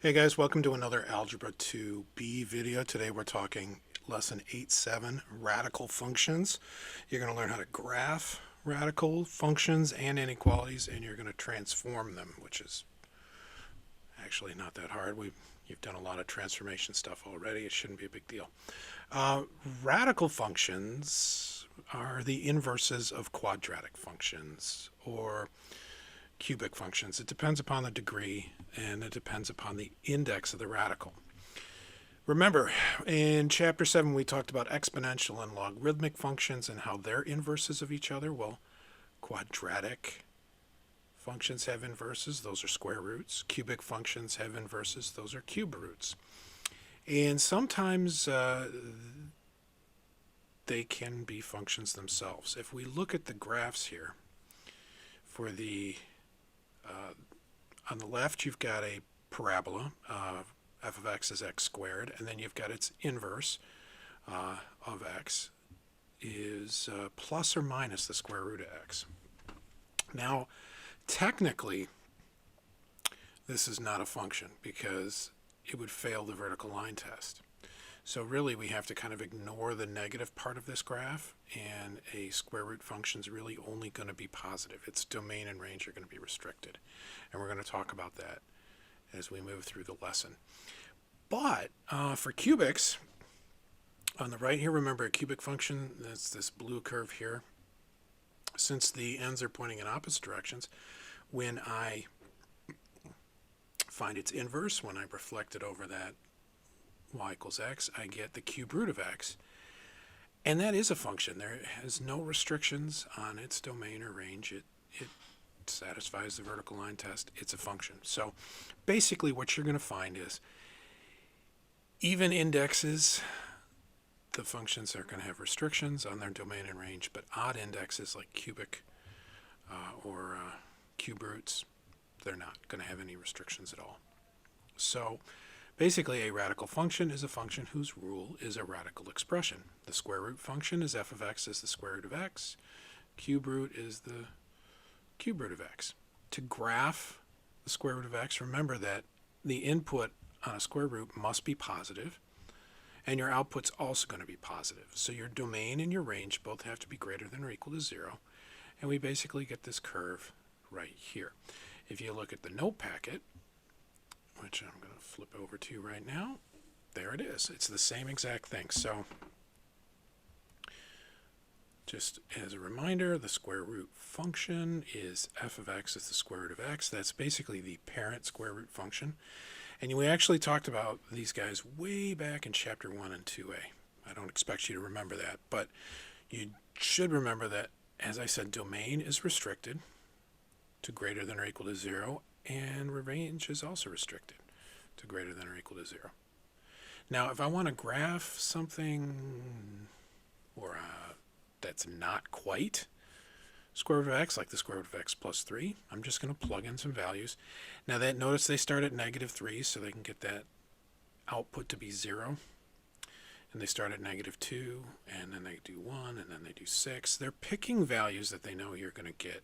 Hey guys, welcome to another Algebra 2B video. Today we're talking lesson 8.7, radical functions. You're going to learn how to graph radical functions and inequalities, and you're going to transform them, which is actually not that hard. You've done a lot of transformation stuff already. It shouldn't be a big deal. Radical functions are the inverses of quadratic functions, or cubic functions. It depends upon the degree and it depends upon the index of the radical. Remember, in chapter 7 we talked about exponential and logarithmic functions and how they're inverses of each other. Well, quadratic functions have inverses, those are square roots. Cubic functions have inverses, those are cube roots. And sometimes they can be functions themselves. If we look at the graphs here, for the on the left, you've got a parabola. F of x is x squared, and then you've got its inverse of x is plus or minus the square root of x. Now, technically, this is not a function because it would fail the vertical line test. So really, we have to kind of ignore the negative part of this graph, and a square root function is really only going to be positive. Its domain and range are going to be restricted, and we're going to talk about that as we move through the lesson. But for cubics, on the right here, remember a cubic function, that's this blue curve here. Since the ends are pointing in opposite directions, when I find its inverse, when I reflect it over that y equals x, I get the cube root of x. And that is a function. There has no restrictions on its domain or range. It satisfies the vertical line test. It's a function. So basically what you're going to find is even indexes, the functions are going to have restrictions on their domain and range, but odd indexes like cubic or cube roots, they're not going to have any restrictions at all. So basically, a radical function is a function whose rule is a radical expression. The square root function is f of x is the square root of x. Cube root is the cube root of x. To graph the square root of x, remember that the input on a square root must be positive, and your output's also going to be positive. So your domain and your range both have to be greater than or equal to 0, and we basically get this curve right here. If you look at the note packet, which I'm going to flip over to right now, there it is. It's the same exact thing. So just as a reminder, the square root function is f of x is the square root of x. That's basically the parent square root function. And we actually talked about these guys way back in chapter 1 and 2a. I don't expect you to remember that, but you should remember that, as I said, domain is restricted to greater than or equal to 0, and range is also restricted to greater than or equal to 0. Now, if I want to graph something or that's not quite square root of x, like the square root of x plus 3, I'm just going to plug in some values. Now, notice they start at negative 3, so they can get that output to be 0. And they start at negative 2, and then they do 1, and then they do 6. They're picking values that they know you're going to get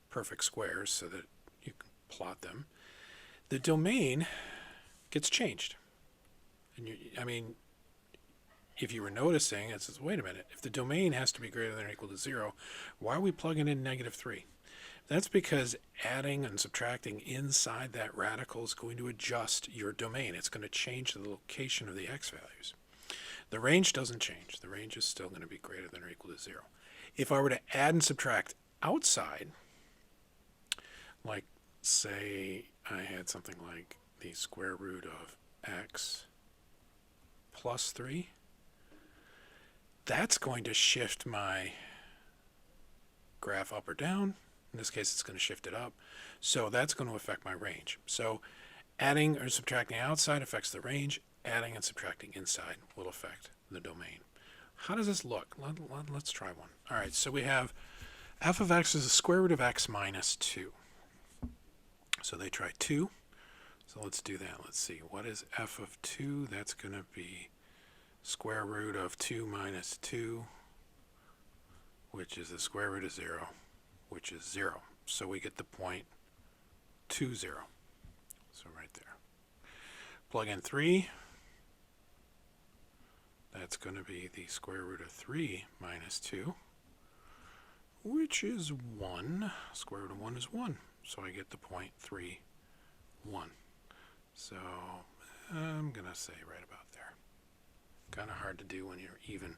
perfect squares so that you can plot them. The domain gets changed. And if you were noticing, it says, wait a minute, if the domain has to be greater than or equal to 0, why are we plugging in negative 3? That's because adding and subtracting inside that radical is going to adjust your domain. It's going to change the location of the x values. The range doesn't change. The range is still going to be greater than or equal to 0. If I were to add and subtract outside, like say I had something like the square root of x plus 3, that's going to shift my graph up or down. In this case, it's going to shift it up. So that's going to affect my range. So adding or subtracting outside affects the range. Adding and subtracting inside will affect the domain. How does this look? Let's try one. All right, so we have f of x is the square root of x minus 2. So they try 2. So let's do that. Let's see. What is f of 2? That's going to be square root of 2 minus 2, which is the square root of 0, which is 0. So we get the point 2, 0. So right there. plug in 3. That's going to be the square root of 3 minus 2, which is 1. Square root of 1 is 1. So I get the point 3, 1. So I'm going to say right about there. Kind of hard to do when you're even.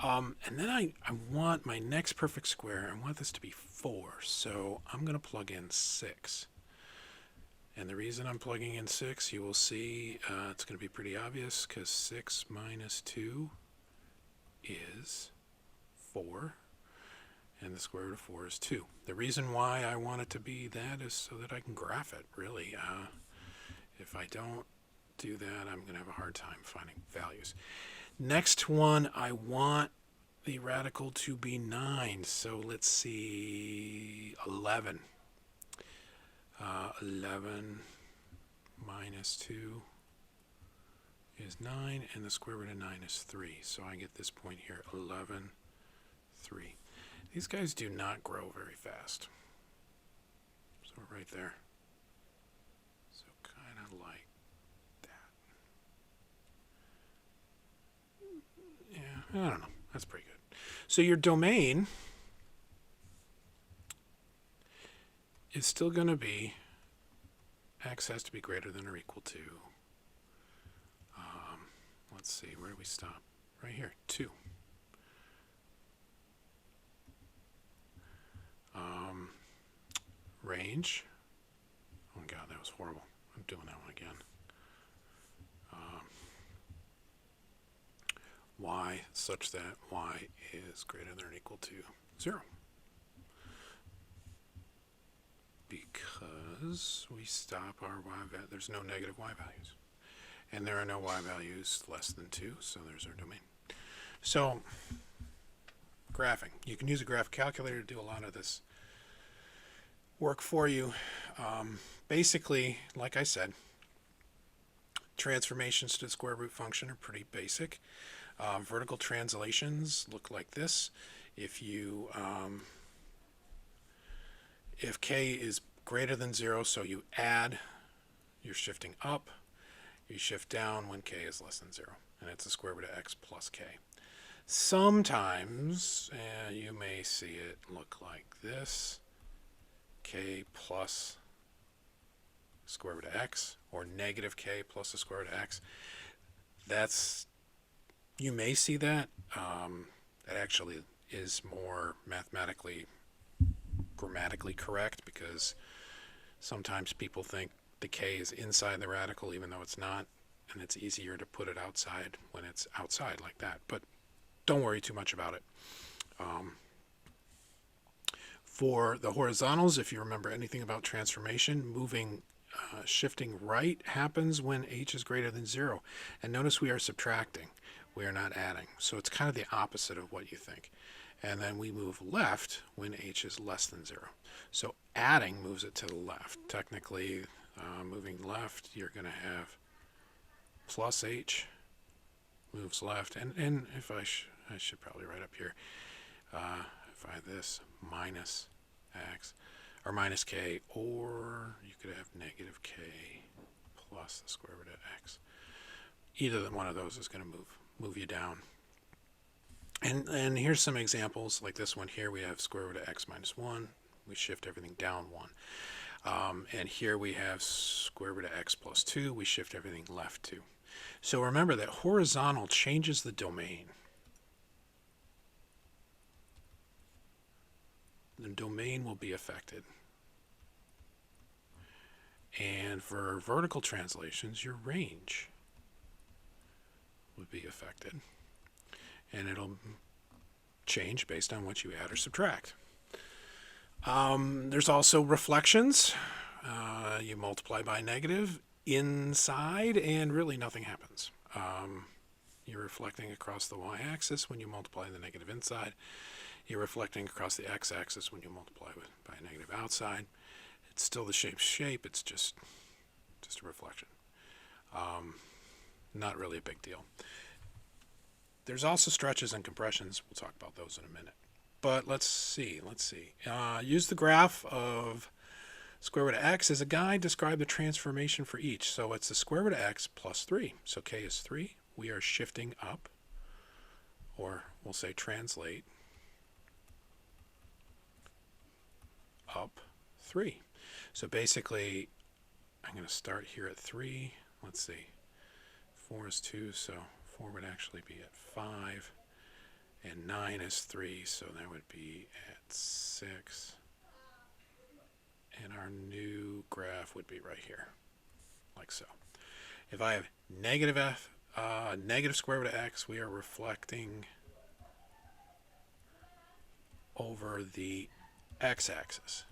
And then I want my next perfect square, I want this to be 4. So I'm going to plug in 6. And the reason I'm plugging in 6, you will see it's going to be pretty obvious, because 6 minus 2 is 4. And the square root of 4 is 2. The reason why I want it to be that is so that I can graph it, really. If I don't do that, I'm going to have a hard time finding values. Next one, I want the radical to be 9. So let's see, 11. 11 minus 2 is 9, and the square root of 9 is 3. So I get this point here, 11, 3. These guys do not grow very fast. So we're right there. So kind of like that. Yeah, I don't know. That's pretty good. So your domain is still going to be x has to be greater than or equal to, let's see, where do we stop? Right here, 2. Range, oh my god, that was horrible. I'm doing that one again. Y such that y is greater than or equal to 0. Because we stop our y value, there's no negative y values. And there are no y values less than 2, so there's our domain. So, graphing. You can use a graph calculator to do a lot of this work for you. Basically, like I said, transformations to the square root function are pretty basic. Vertical translations look like this. If you if k is greater than 0, so you add, you're shifting up. You shift down when k is less than 0, and it's the square root of x plus k. Sometimes you may see it look like this, k plus square root of x, or negative k plus the square root of x. That's, you may see that. That actually is more mathematically, grammatically correct, because sometimes people think the k is inside the radical even though it's not, and it's easier to put it outside when it's outside like that. But don't worry too much about it. For the horizontals, if you remember anything about transformation, moving, shifting right happens when h is greater than 0. And notice we are subtracting. We are not adding. So it's kind of the opposite of what you think. And then we move left when h is less than 0. So adding moves it to the left. Technically, moving left, you're going to have plus h moves left. And if I should probably write up here, if I have this minus x, or minus k, or you could have negative k plus the square root of x. Either one of those is going to move you down. And here's some examples, like this one here. We have square root of x minus 1. We shift everything down 1. And here we have square root of x plus 2. We shift everything left 2. So remember that horizontal changes the domain. The domain will be affected. And for vertical translations, your range would be affected. And it'll change based on what you add or subtract. There's also reflections. You multiply by negative inside, and really nothing happens. You're reflecting across the y-axis when you multiply the negative inside. You're reflecting across the x-axis when you multiply by a negative outside. It's still the shape. It's just a reflection. Not really a big deal. There's also stretches and compressions. We'll talk about those in a minute. But let's see. Use the graph of Square root of x is a guide. Describe the transformation for each. So it's the square root of x plus 3. So k is 3. We are shifting up, or we'll say translate, up 3. So basically, I'm going to start here at 3. Let's see. 4 is 2, so 4 would actually be at 5. And 9 is 3, so that would be at 6. And our new graph would be right here, like so. If I have negative square root of x, we are reflecting over the x-axis.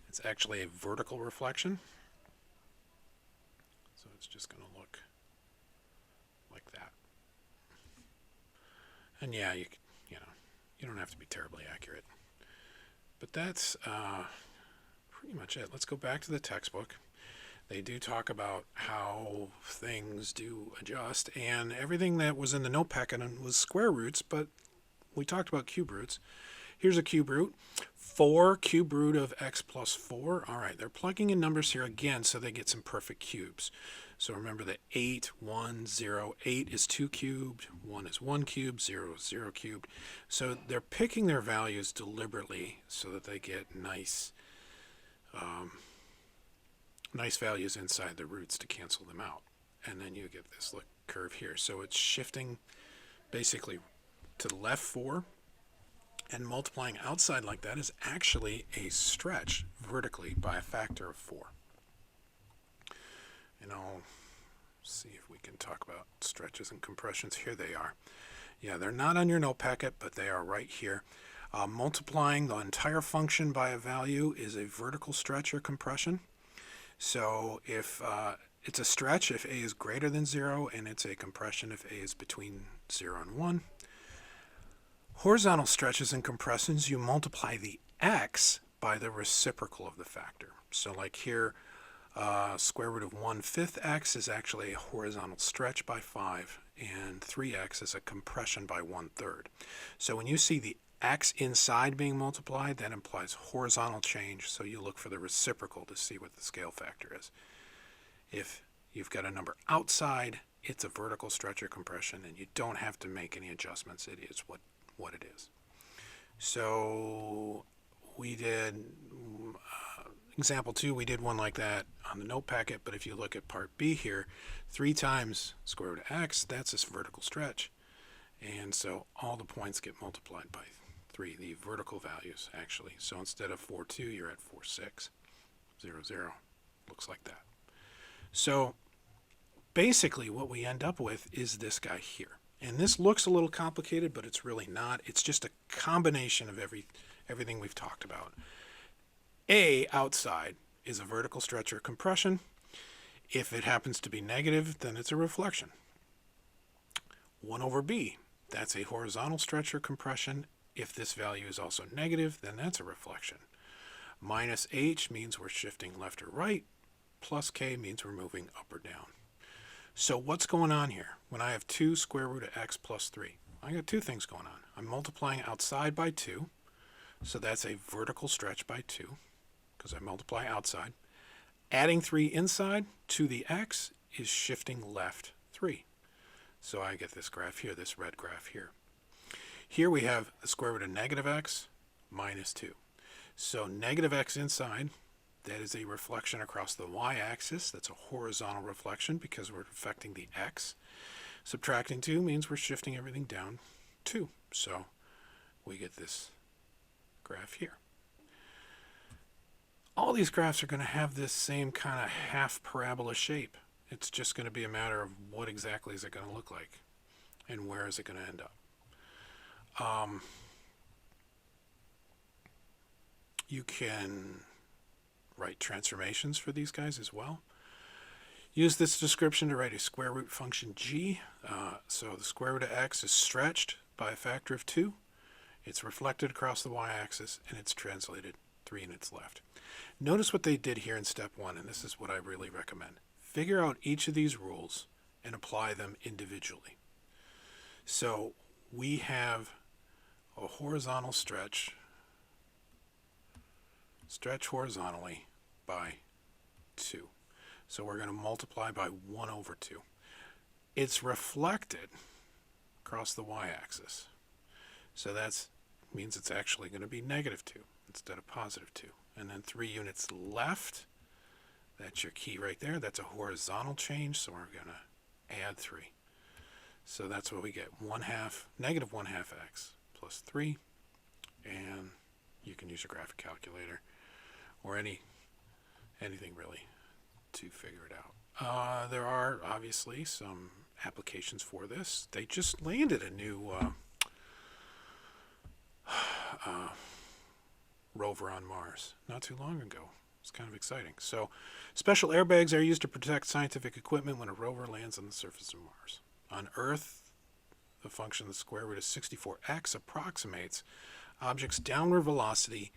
It's actually a vertical reflection, so it's just going to look like that. And yeah, you don't have to be terribly accurate, but that's pretty much it. Let's go back to the textbook. They do talk about how things do adjust, and everything that was in the note packet was square roots, but we talked about cube roots. Here's a cube root. 4 cube root of x plus 4. All right, they're plugging in numbers here again so they get some perfect cubes. So remember that 8, 1, 0. 8 is 2 cubed, 1 is 1 cubed, 0 is 0 cubed. So they're picking their values deliberately so that they get nice values inside the roots to cancel them out. And then you get this curve here. So it's shifting basically to the left 4. And multiplying outside like that is actually a stretch vertically by a factor of 4. And I'll see if we can talk about stretches and compressions. Here they are. Yeah, they're not on your note packet, but they are right here. Multiplying the entire function by a value is a vertical stretch or compression. So if it's a stretch if a is greater than 0, and it's a compression if a is between 0 and 1. Horizontal stretches and compressions, you multiply the x by the reciprocal of the factor. So like here, square root of 1/5 x is actually a horizontal stretch by 5, and 3x is a compression by 1/3. So when you see the x inside being multiplied, that implies horizontal change, so you look for the reciprocal to see what the scale factor is. If you've got a number outside, it's a vertical stretch or compression, and you don't have to make any adjustments. It is what it is. So we did example 2, we did one like that on the note packet, but if you look at part B here, 3 times square root of x, that's this vertical stretch. And so all the points get multiplied by 3, the vertical values actually. So instead of 4, 2, you're at 4, 6, 0, 0. Looks like that. So basically what we end up with is this guy here. And this looks a little complicated, but it's really not. It's just a combination of everything we've talked about. A outside is a vertical stretch or compression. If it happens to be negative, then it's a reflection. 1 over b, that's a horizontal stretch or compression. If this value is also negative, then that's a reflection. Minus h means we're shifting left or right. Plus k means we're moving up or down. So what's going on here? When I have 2 square root of x plus 3, I got 2 things going on. I'm multiplying outside by 2, so that's a vertical stretch by 2, because I multiply outside. Adding 3 inside to the x is shifting left 3. So I get this graph here, this red graph here. Here we have the square root of negative x minus 2. So negative x inside, that is a reflection across the y-axis. That's a horizontal reflection because we're affecting the x. Subtracting 2 means we're shifting everything down 2. So we get this graph here. All these graphs are going to have this same kind of half parabola shape. It's just going to be a matter of what exactly is it going to look like and where is it going to end up. You can write transformations for these guys as well. Use this description to write a square root function g. So the square root of x is stretched by a factor of 2. It's reflected across the y-axis, and it's translated 3 in its left. Notice what they did here in step 1, and this is what I really recommend. Figure out each of these rules and apply them individually. So we have a horizontal stretch stretch horizontally by 2. So we're going to multiply by 1 over 2. It's reflected across the y-axis. So that means it's actually going to be negative 2 instead of positive 2. And then 3 units left. That's your key right there. That's a horizontal change, so we're going to add 3. So that's what we get. Negative 1/2 x plus 3. And you can use your graphic calculator or anything really to figure it out. There are obviously some applications for this. They just landed a new rover on Mars not too long ago. It's kind of exciting. So, special airbags are used to protect scientific equipment when a rover lands on the surface of Mars. On Earth, the function of the square root of 64x approximates object's downward velocity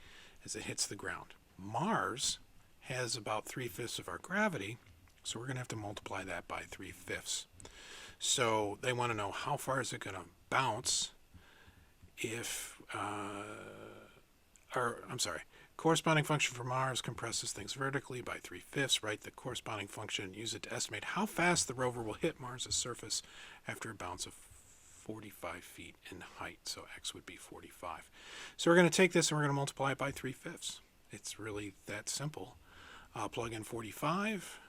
as it hits the ground. Mars has about 3/5 of our gravity, so we're going to have to multiply that by 3/5. So they want to know how far is it going to bounce if, corresponding function for Mars compresses things vertically by 3/5. Write the corresponding function, use it to estimate how fast the rover will hit Mars's surface after a bounce of 45 feet in height. So x would be 45. So we're going to take this and we're going to multiply it by 3/5. It's really that simple. Plug in 45.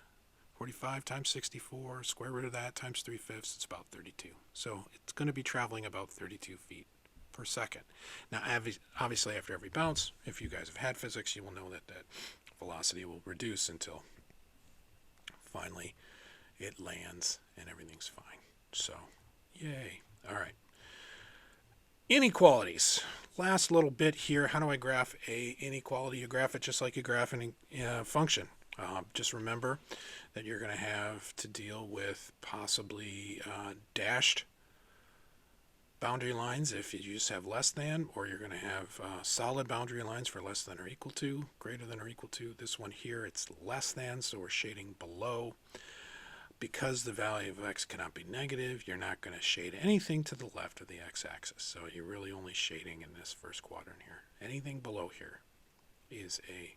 45 times 64, square root of that times 3/5, it's about 32. So it's going to be traveling about 32 feet per second. Now, obviously, after every bounce, if you guys have had physics, you will know that that velocity will reduce until finally it lands and everything's fine. So, yay. All right. Inequalities. Last little bit here. How do I graph a inequality? You graph it just like you graph a function. Just remember that you're going to have to deal with possibly dashed boundary lines if you just have less than, or you're going to have solid boundary lines for less than or equal to, greater than or equal to. This one here, it's less than, so we're shading below. Because the value of x cannot be negative, you're not going to shade anything to the left of the x-axis. So you're really only shading in this first quadrant here. Anything below here is a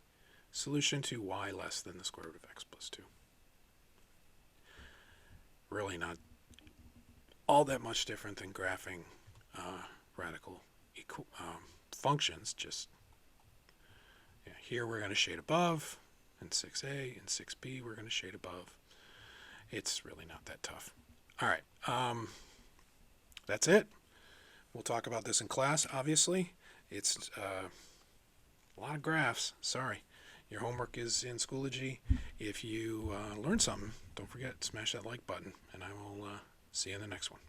solution to y less than the square root of x plus 2. Really not all that much different than graphing radical functions. Just here we're going to shade above, and 6a and 6b we're going to shade above. It's really not that tough. All right, that's it. We'll talk about this in class, obviously. It's a lot of graphs. Sorry. Your homework is in Schoology. If you learned something, don't forget, smash that like button, and I will see you in the next one.